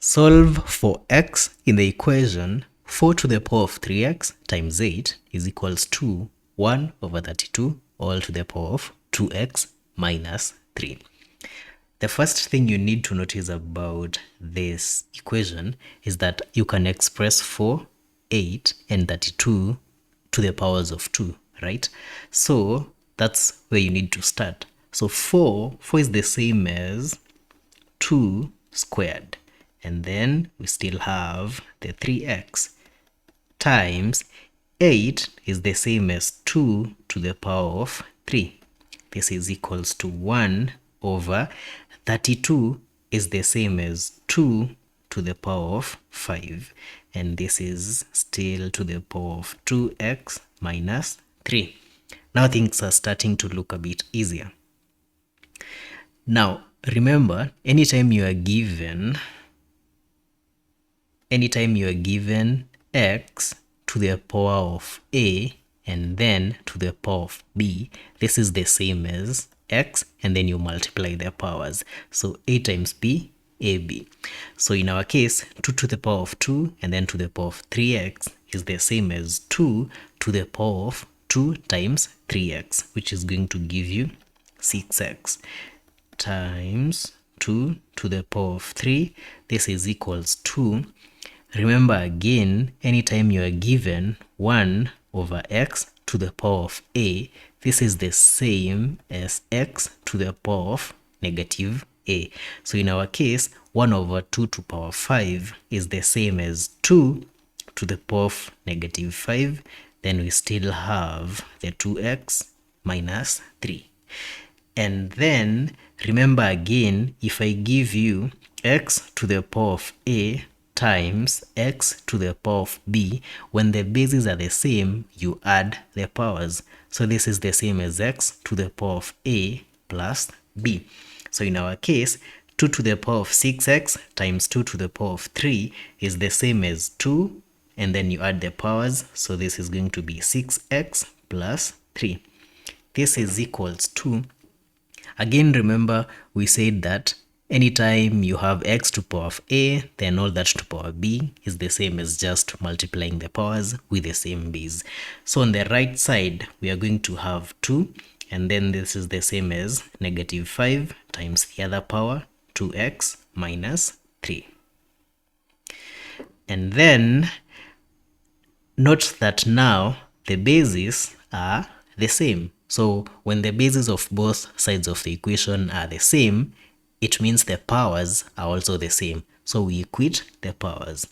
Solve for x in the equation 4 to the power of 3x times 8 is equals to 1 over 32 all to the power of 2x minus 3. The first thing you need to notice about this equation is that you can express 4, 8, and 32 to the powers of 2, right? So that's where you need to start. So 4 is the same as 2 squared. And then we still have the 3x times 8 is the same as 2 to the power of 3. This is equals to 1 over 32 is the same as 2 to the power of 5. And this is still to the power of 2x minus 3. Now things are starting to look a bit easier. Now remember, anytime you are given x to the power of a and then to the power of b, this is the same as x and then you multiply their powers. So a times b, ab. So in our case, 2 to the power of 2 and then to the power of 3x is the same as 2 to the power of 2 times 3x, which is going to give you 6x times 2 to the power of 3. This is equals to, remember again, anytime you are given 1 over x to the power of a, this is the same as x to the power of negative a. So in our case, 1 over 2 to the power of 5 is the same as 2 to the power of negative 5. Then we still have the 2x minus 3. And then remember again, if I give you x to the power of a times x to the power of b, when the bases are the same, you add the powers. So this is the same as x to the power of a plus b. So in our case, 2 to the power of 6x times 2 to the power of 3 is the same as 2, and then you add the powers. So this is going to be 6x plus 3. This is equals to, again remember we said that anytime you have x to power of a, then all that to power b is the same as just multiplying the powers with the same base. So on the right side, we are going to have 2, and then this is the same as negative 5 times the other power, 2x minus 3. And then note that now the bases are the same. So when the bases of both sides of the equation are the same, it means the powers are also the same. So we equate the powers.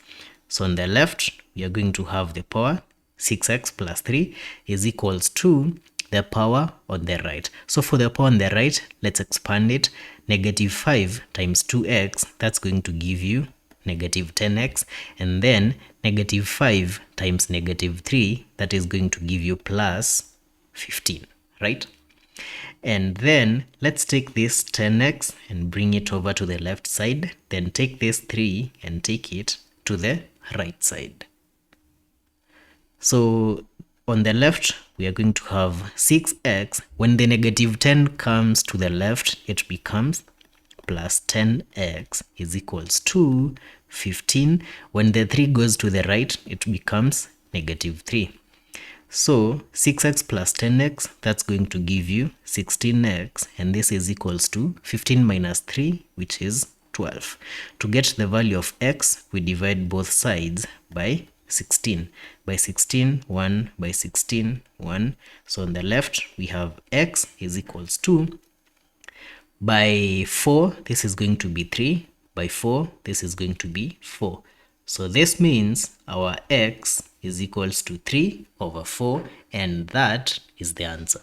So on the left, we are going to have the power 6x plus 3 is equals to the power on the right. So for the power on the right, let's expand it. Negative 5 times 2x, that's going to give you negative 10x. And then negative 5 times negative 3, that is going to give you plus 15, right? And then let's take this 10x and bring it over to the left side. Then take this 3 and take it to the right side. So on the left, we are going to have 6x. When the negative 10 comes to the left, it becomes plus 10x is equals to 15. When the 3 goes to the right, it becomes negative 3. So 6x plus 10x, that's going to give you 16x, and this is equals to 15 minus 3, which is 12. To get the value of x, we divide both sides by 16. By 16, 1, by 16, 1. So on the left, we have x is equals to, by 4, this is going to be 3. By 4, this is going to be 4. So this means our x is equals to 3 over 4, and that is the answer.